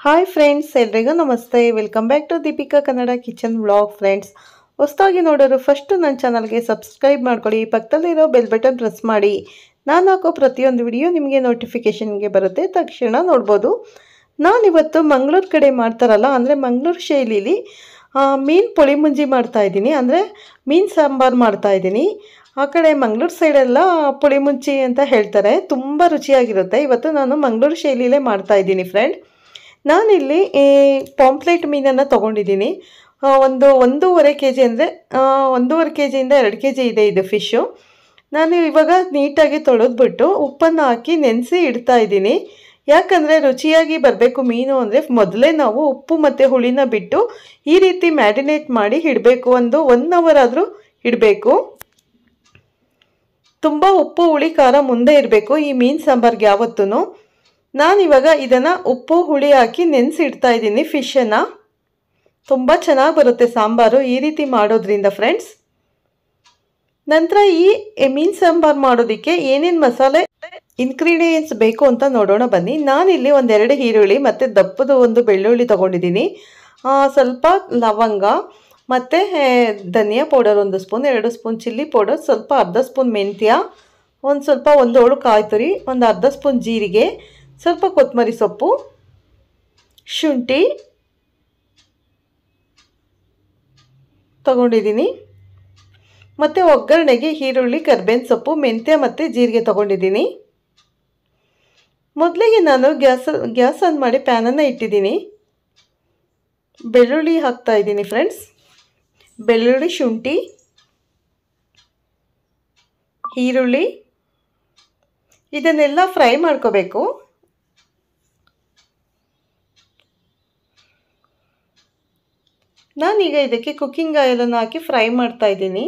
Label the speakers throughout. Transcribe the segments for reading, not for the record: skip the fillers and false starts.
Speaker 1: Hi friends, ಎಲ್ರಿಗೂ ನಮಸ್ತೆ. Welcome back to Deepika Kannada kitchen vlog. Friends, ಹೊಸದಾಗಿ ನೋಡೋರು ಫಸ್ಟು ನನ್ನ ಚಾನಲ್ಗೆ ಸಬ್ಸ್ಕ್ರೈಬ್ ಮಾಡ್ಕೊಳ್ಳಿ, ಪಕ್ಕದಲ್ಲಿರೋ ಬೆಲ್ ಬಟನ್ ಪ್ರೆಸ್ ಮಾಡಿ. ನಾನು ಹಾಕೋ ಪ್ರತಿಯೊಂದು ವಿಡಿಯೋ ನಿಮಗೆ ನೋಟಿಫಿಕೇಷನ್ಗೆ ಬರುತ್ತೆ, ತಕ್ಷಣ ನೋಡ್ಬೋದು. ನಾನಿವತ್ತು ಮಂಗಳೂರು ಕಡೆ ಮಾಡ್ತಾರಲ್ಲ, ಅಂದರೆ ಮಂಗಳೂರು ಶೈಲಿಲಿ ಮೀನು ಪುಳಿ ಮುಂಜಿ ಮಾಡ್ತಾಯಿದ್ದೀನಿ, ಅಂದರೆ ಮೀನು ಸಾಂಬಾರು ಮಾಡ್ತಾಯಿದ್ದೀನಿ. ಆ ಕಡೆ ಮಂಗಳೂರು ಸೈಡೆಲ್ಲ ಪುಳಿ ಮುಂಚಿ ಅಂತ ಹೇಳ್ತಾರೆ, ತುಂಬ ರುಚಿಯಾಗಿರುತ್ತೆ. ಇವತ್ತು ನಾನು ಮಂಗಳೂರು ಶೈಲಿಲೇ ಮಾಡ್ತಾಯಿದ್ದೀನಿ ಫ್ರೆಂಡ್. ನಾನಿಲ್ಲಿ ಪಾಂಪ್ಲೆಟ್ ಮೀನನ್ನು ತೊಗೊಂಡಿದ್ದೀನಿ. ಒಂದೂವರೆ ಕೆ ಜಿ, ಅಂದರೆ 1.5 ಕೆ ಜಿಯಿಂದ 2 ಕೆ ಜಿ ಇದೆ ಇದು ಫಿಶ್ಶು. ನಾನು ಇವಾಗ ನೀಟಾಗಿ ತೊಳೆದ್ಬಿಟ್ಟು ಉಪ್ಪನ್ನು ಹಾಕಿ ನೆನೆಸಿ ಇಡ್ತಾ ಇದ್ದೀನಿ. ಯಾಕಂದರೆ ರುಚಿಯಾಗಿ ಬರಬೇಕು ಮೀನು ಅಂದರೆ ಮೊದಲೇ ನಾವು ಉಪ್ಪು ಮತ್ತು ಹುಳಿನ ಬಿಟ್ಟು ಈ ರೀತಿ ಮ್ಯಾರಿನೇಟ್ ಮಾಡಿ ಇಡಬೇಕು. 1 ಅವರ್ ಆದರೂ ಇಡಬೇಕು. ತುಂಬ ಉಪ್ಪು ಹುಳಿ ಖಾರ ಮುಂದೆ ಇರಬೇಕು ಈ ಮೀನು ಸಾಂಬಾರ್ಗೆ ಯಾವತ್ತೂ. ನಾನಿವಾಗ ಇದನ್ನು ಉಪ್ಪು ಹುಳಿ ಹಾಕಿ ನೆನೆಸಿಡ್ತಾ ಇದ್ದೀನಿ ಫಿಶನ್ನು. ತುಂಬ ಚೆನ್ನಾಗಿ ಬರುತ್ತೆ ಸಾಂಬಾರು ಈ ರೀತಿ ಮಾಡೋದ್ರಿಂದ ಫ್ರೆಂಡ್ಸ್. ನಂತರ ಈ ಮೀನು ಸಾಂಬಾರು ಮಾಡೋದಕ್ಕೆ ಏನೇನು ಮಸಾಲೆ ಇಂಗ್ರೀಡಿಯೆಂಟ್ಸ್ ಬೇಕು ಅಂತ ನೋಡೋಣ ಬನ್ನಿ. ನಾನಿಲ್ಲಿ 2 ಈರುಳ್ಳಿ ಮತ್ತು ದಪ್ಪದ 1 ಬೆಳ್ಳುಳ್ಳಿ ತೊಗೊಂಡಿದ್ದೀನಿ, ಸ್ವಲ್ಪ ಲವಂಗ ಮತ್ತು ಧನಿಯಾ powder 1 spoon, 2 spoon chilli powder, ಸ್ವಲ್ಪ ಅರ್ಧ ಸ್ಪೂನ್ ಮೆಂತ್ಯ, ಸ್ವಲ್ಪ 1 ಹೋಳು ಕಾಯಿ ತುರಿ, ಒಂದು ಅರ್ಧ ಸ್ಪೂನ್ ಜೀರಿಗೆ, ಸ್ವಲ್ಪ ಕೊತ್ತಂಬರಿ ಸೊಪ್ಪು, ಶುಂಠಿ ತಗೊಂಡಿದ್ದೀನಿ. ಮತ್ತು ಒಗ್ಗರಣೆಗೆ ಈರುಳ್ಳಿ, ಕರಿಬೇವಿನ ಸೊಪ್ಪು, ಮೆಂತ್ಯ ಮತ್ತು ಜೀರಿಗೆ ತಗೊಂಡಿದ್ದೀನಿ. ಮೊದಲಿಗೆ ನಾನು ಗ್ಯಾಸ್ ಆನ್ ಮಾಡಿ ಪ್ಯಾನನ್ನು ಇಟ್ಟಿದ್ದೀನಿ. ಬೆಳ್ಳುಳ್ಳಿ ಹಾಕ್ತಾ ಇದ್ದೀನಿ ಫ್ರೆಂಡ್ಸ್. ಬೆಳ್ಳುಳ್ಳಿ, ಶುಂಠಿ, ಈರುಳ್ಳಿ ಇದನ್ನೆಲ್ಲ ಫ್ರೈ ಮಾಡ್ಕೋಬೇಕು. ನಾನೀಗ ಇದಕ್ಕೆ ಕುಕ್ಕಿಂಗ್ ಆಯಿಲನ್ನು ಹಾಕಿ ಫ್ರೈ ಮಾಡ್ತಾ ಇದ್ದೀನಿ.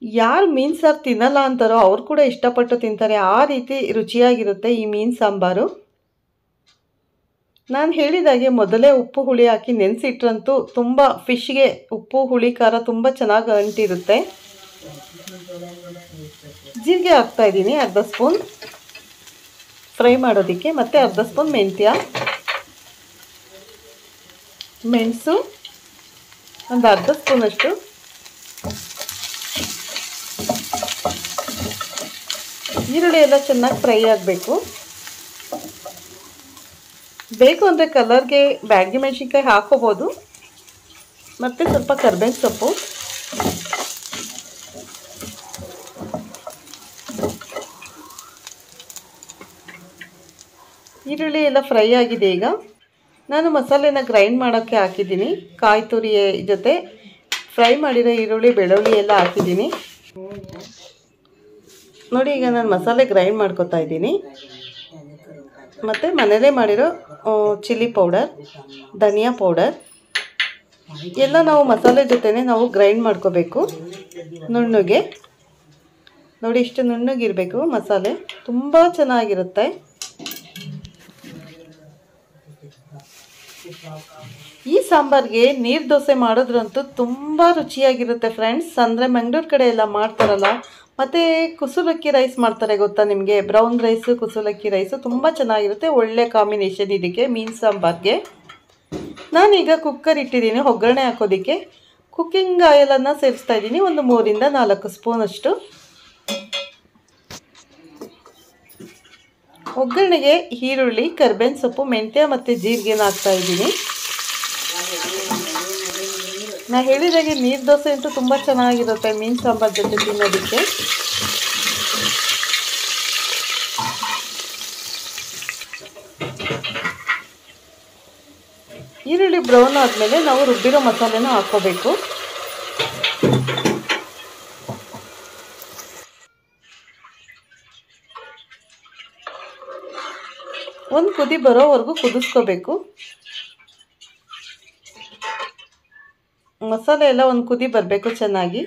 Speaker 1: ಯಾರು ಮೀನು ಸಾರು ತಿನ್ನಲ್ಲ ಅಂತಾರೋ ಅವ್ರು ಕೂಡ ಇಷ್ಟಪಟ್ಟು ತಿಂತಾರೆ, ಆ ರೀತಿ ರುಚಿಯಾಗಿರುತ್ತೆ ಈ ಮೀನು ಸಾಂಬಾರು. ನಾನು ಹೇಳಿದಾಗೆ ಮೊದಲೇ ಉಪ್ಪು ಹುಳಿ ಹಾಕಿ ನೆನೆಸಿಟ್ರಂತೂ ತುಂಬ ಫಿಶ್ಗೆ ಉಪ್ಪು ಹುಳಿ ಖಾರ ತುಂಬ ಚೆನ್ನಾಗಿ ಅಂಟಿರುತ್ತೆ. ಜೀರಿಗೆ ಹಾಕ್ತಾ ಇದ್ದೀನಿ ಅರ್ಧ ಸ್ಪೂನ್ ಫ್ರೈ ಮಾಡೋದಕ್ಕೆ, ಮತ್ತು ಅರ್ಧ ಸ್ಪೂನ್ ಮೆಂತ್ಯ, ಮೆಣಸು ಒಂದು ಅರ್ಧ ಸ್ಪೂನಷ್ಟು, ಈರುಳ್ಳಿ ಎಲ್ಲ ಚೆನ್ನಾಗಿ ಫ್ರೈ ಆಗಬೇಕು. ಬೇಕು ಅಂದರೆ ಕಲರ್ಗೆ ಬ್ಯಾಡಗಿ ಮೆಣಸಿನ್ಕಾಯಿ ಹಾಕೋಬೋದು, ಮತ್ತು ಸ್ವಲ್ಪ ಕರಿಬೇವಿನ ಸೊಪ್ಪು, ಈರುಳ್ಳಿ ಎಲ್ಲ ಫ್ರೈ ಆಗಿದೆ. ಈಗ ನಾನು ಮಸಾಲೆನ ಗ್ರೈಂಡ್ ಮಾಡೋಕ್ಕೆ ಹಾಕಿದ್ದೀನಿ. ಕಾಯಿ ತುರಿ ಜೊತೆ ಫ್ರೈ ಮಾಡಿರೋ ಈರುಳ್ಳಿ, ಬೆಳ್ಳುಳ್ಳಿ ಎಲ್ಲ ಹಾಕಿದ್ದೀನಿ ನೋಡಿ. ಈಗ ನಾನು ಮಸಾಲೆ ಗ್ರೈಂಡ್ ಮಾಡ್ಕೊತಾ ಇದ್ದೀನಿ. ಮತ್ತು ಮನೇಲೇ ಮಾಡಿರೋ ಚಿಲ್ಲಿ ಪೌಡರ್, ಧನಿಯಾ ಪೌಡರ್ ಎಲ್ಲ ನಾವು ಮಸಾಲೆ ಜೊತೆನೇ ನಾವು ಗ್ರೈಂಡ್ ಮಾಡ್ಕೋಬೇಕು ನುಣ್ಣಗೆ. ನೋಡಿ, ಇಷ್ಟು ನುಣ್ಣಗಿರಬೇಕು ಮಸಾಲೆ, ತುಂಬ ಚೆನ್ನಾಗಿರುತ್ತೆ. ಈ ಸಾಂಬಾರಿಗೆ ನೀರು ದೋಸೆ ಮಾಡೋದ್ರಂತೂ ತುಂಬ ರುಚಿಯಾಗಿರುತ್ತೆ ಫ್ರೆಂಡ್ಸ್. ಅಂದರೆ ಮಂಗಳೂರು ಕಡೆ ಎಲ್ಲ ಮಾಡ್ತಾರಲ್ಲ. ಮತ್ತು ಕುಸುಲಕ್ಕಿ ರೈಸ್ ಮಾಡ್ತಾರೆ ಗೊತ್ತಾ ನಿಮಗೆ? ಬ್ರೌನ್ ರೈಸು, ಕುಸುಲಕ್ಕಿ ರೈಸು ತುಂಬ ಚೆನ್ನಾಗಿರುತ್ತೆ. ಒಳ್ಳೆ ಕಾಂಬಿನೇಷನ್ ಇದಕ್ಕೆ ಮೀನು ಸಾಂಬಾರಿಗೆ. ನಾನೀಗ ಕುಕ್ಕರ್ ಇಟ್ಟಿದ್ದೀನಿ ಒಗ್ಗರಣೆ ಹಾಕೋದಕ್ಕೆ. ಕುಕ್ಕಿಂಗ್ ಆಯಿಲನ್ನು ಸೇರಿಸ್ತಾ ಇದ್ದೀನಿ, ಒಂದು 3 ರಿಂದ 4 ಸ್ಪೂನಷ್ಟು. ಒಗ್ಗರಣೆಗೆ ಈರುಳ್ಳಿ, ಕರಿಬೇವಿನ ಸೊಪ್ಪು, ಮೆಂತ್ಯ ಮತ್ತು ಜೀರಿಗೆನ ಹಾಕ್ತಾ ಇದ್ದೀನಿ. ನಾನು ಹೇಳಿದಾಗೆ ನೀರು ದೋಸೆ ಅಂತೂ ತುಂಬ ಚೆನ್ನಾಗಿರುತ್ತೆ ಮೀನು ಸಾಂಬಾರು ಜೊತೆ ತಿನ್ನೋದಕ್ಕೆ. ಈರುಳ್ಳಿ ಬ್ರೌನ್ ಆದಮೇಲೆ ನಾವು ರುಬ್ಬಿರೋ ಮಸಾಲೆನ ಹಾಕ್ಕೋಬೇಕು. ಒಂದು ಕುದಿ ಬರೋವರೆಗೂ ಕುದಿಸ್ಕೋಬೇಕು. ಮಸಾಲೆ ಎಲ್ಲ ಒಂದು ಕುದಿ ಬರಬೇಕು ಚೆನ್ನಾಗಿ.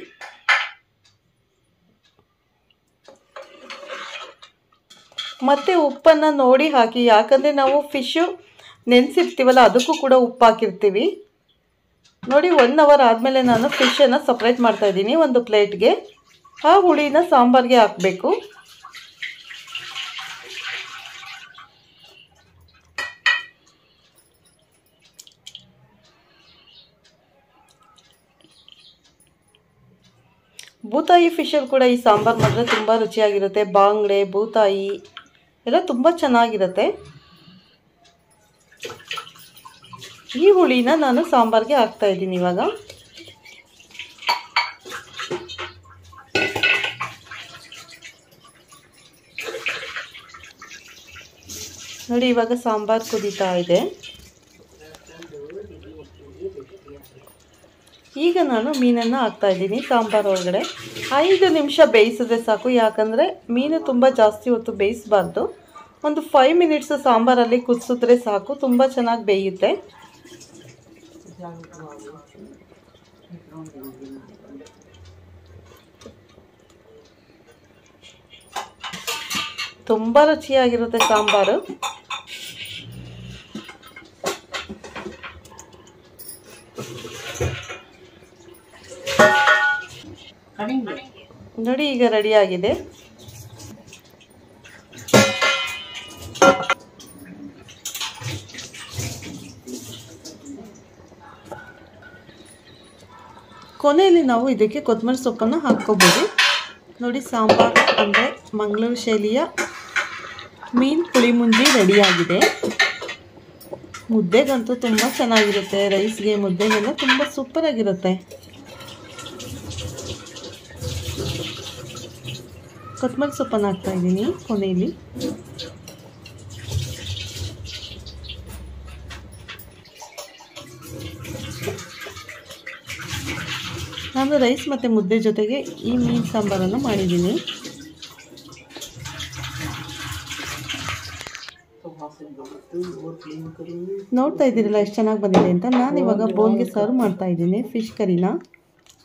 Speaker 1: ಮತ್ತು ಉಪ್ಪನ್ನು ನೋಡಿ ಹಾಕಿ, ಯಾಕಂದರೆ ನಾವು ಫಿಶ್ಶು ನೆನೆಸಿರ್ತೀವಲ್ಲ ಅದಕ್ಕೂ ಕೂಡ ಉಪ್ಪು ಹಾಕಿರ್ತೀವಿ. ನೋಡಿ 1 ಅವರ್ ಆದಮೇಲೆ ನಾನು ಫಿಶನ್ನು ಸಪ್ರೇಟ್ ಮಾಡ್ತಾಯಿದ್ದೀನಿ ಒಂದು ಪ್ಲೇಟ್ಗೆ. ಆ ಹುಳಿನ ಸಾಂಬಾರಿಗೆ ಹಾಕಬೇಕು. ಬೂತಾಯಿ ಫಿಶಲ್ಲಿ ಕೂಡ ಈ ಸಾಂಬಾರು ಮಾಡಿದ್ರೆ ತುಂಬ ರುಚಿಯಾಗಿರುತ್ತೆ. ಬಾಂಗ್ಡೆ, ಬೂತಾಯಿ ಎಲ್ಲ ತುಂಬ ಚೆನ್ನಾಗಿರುತ್ತೆ. ಈ ಹುಳಿನ ನಾನು ಸಾಂಬಾರಿಗೆ ಹಾಕ್ತಾ ಇದ್ದೀನಿ ಇವಾಗ. ನೋಡಿ, ಇವಾಗ ಸಾಂಬಾರು ಕುದೀತಾ ಇದೆ. ಈಗ ನಾನು ಮೀನನ್ನು ಹಾಕ್ತಾ ಇದ್ದೀನಿ ಸಾಂಬಾರು ಒಳಗಡೆ. 5 ನಿಮಿಷ ಬೇಯಿಸಿದ್ರೆ ಸಾಕು, ಯಾಕಂದರೆ ಮೀನು ತುಂಬ ಜಾಸ್ತಿ ಹೊತ್ತು ಬೇಯಿಸಬಾರ್ದು. ಒಂದು 5 ಮಿನಿಟ್ಸ್ ಸಾಂಬಾರಲ್ಲಿ ಕುದಿಸಿದ್ರೆ ಸಾಕು, ತುಂಬ ಚೆನ್ನಾಗಿ ಬೇಯುತ್ತೆ. ತುಂಬ ರುಚಿಯಾಗಿರುತ್ತೆ ಸಾಂಬಾರು. ನೋಡಿ, ಈಗ ರೆಡಿಯಾಗಿದೆ. ಕೊನೆಯಲ್ಲಿ ನಾವು ಇದಕ್ಕೆ ಕೊತ್ತಂಬರಿ ಸೊಪ್ಪನ್ನು ಹಾಕ್ಕೋಬೋದು. ನೋಡಿ, ಸಾಂಬಾರು ಅಂದರೆ ಮಂಗಳೂರು ಶೈಲಿಯ ಮೀನು ಪುಳಿಮುಂಜಿ ರೆಡಿಯಾಗಿದೆ. ಮುದ್ದೆಗಂತೂ ತುಂಬ ಚೆನ್ನಾಗಿರುತ್ತೆ, ರೈಸ್ಗೆ ಮುದ್ದೆಗೆಲ್ಲ ತುಂಬ ಸೂಪರಾಗಿರುತ್ತೆ. ಕೊತ್ತಂಬರಿ ಸೊಪ್ಪನ್ನು ಹಾಕ್ತಾ ಇದ್ದೀನಿ ಕೊನೆಯಲ್ಲಿ. ನಾನು ರೈಸ್ ಮತ್ತು ಮುದ್ದೆ ಜೊತೆಗೆ ಈ ಮೀನು ಸಾಂಬಾರನ್ನು ಮಾಡಿದ್ದೀನಿ. ನೋಡ್ತಾ ಇದ್ದೀರಲ್ಲ ಎಷ್ಟು ಚೆನ್ನಾಗಿ ಬಂದಿದೆ ಅಂತ. ನಾನು ಇವಾಗ ಬೌಲ್ಗೆ ಸರ್ವ್ ಮಾಡ್ತಾ ಇದ್ದೀನಿ. ಫಿಶ್ ಕರಿನ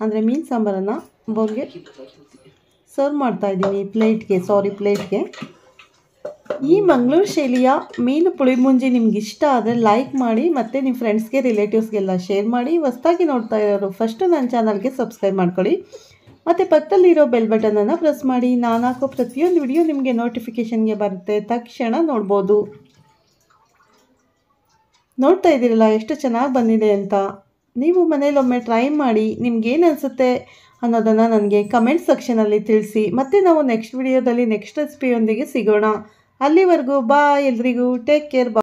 Speaker 1: ಅಂದರೆ ಮೀನು ಸಾಂಬಾರನ್ನು ಬೌಲ್ಗೆ ಸರ್ವ್ ಮಾಡ್ತಾ ಇದ್ದೀನಿ. ಪ್ಲೇಟ್ಗೆ. ಈ ಮಂಗಳೂರು ಶೈಲಿಯ ಮೀನು ಪುಳಿಮುಂಜಿ ನಿಮ್ಗೆ ಇಷ್ಟ ಆದರೆ ಲೈಕ್ ಮಾಡಿ, ಮತ್ತು ನಿಮ್ಮ ಫ್ರೆಂಡ್ಸ್ಗೆ, ರಿಲೇಟಿವ್ಸ್ಗೆಲ್ಲ ಶೇರ್ ಮಾಡಿ. ಹೊಸದಾಗಿ ನೋಡ್ತಾ ಇರೋರು ಫಸ್ಟು ನನ್ನ ಚಾನಲ್ಗೆ ಸಬ್ಸ್ಕ್ರೈಬ್ ಮಾಡ್ಕೊಳ್ಳಿ, ಮತ್ತು ಪಕ್ಕದಲ್ಲಿರೋ ಬೆಲ್ ಬಟನನ್ನು ಪ್ರೆಸ್ ಮಾಡಿ. ನಾನು ಹಾಕೋ ಪ್ರತಿಯೊಂದು ವಿಡಿಯೋ ನಿಮಗೆ ನೋಟಿಫಿಕೇಷನ್ಗೆ ಬರುತ್ತೆ, ತಕ್ಷಣ ನೋಡ್ಬೋದು. ನೋಡ್ತಾ ಇದ್ದೀರಲ್ಲ ಎಷ್ಟು ಚೆನ್ನಾಗಿ ಬಂದಿದೆ ಅಂತ. ನೀವು ಮನೇಲೊಮ್ಮೆ ಟ್ರೈ ಮಾಡಿ, ನಿಮ್ಗೇನು ಅನಿಸುತ್ತೆ ಅನ್ನೋದನ್ನು ನನಗೆ ಕಮೆಂಟ್ ಸೆಕ್ಷನಲ್ಲಿ ತಿಳಿಸಿ. ಮತ್ತು ನಾವು ನೆಕ್ಸ್ಟ್ ವಿಡಿಯೋದಲ್ಲಿ ನೆಕ್ಸ್ಟ್ ರೆಸಿಪಿಯೊಂದಿಗೆ ಸಿಗೋಣ. ಅಲ್ಲಿವರೆಗೂ ಬಾಯ್ ಎಲ್ರಿಗೂ. Take care.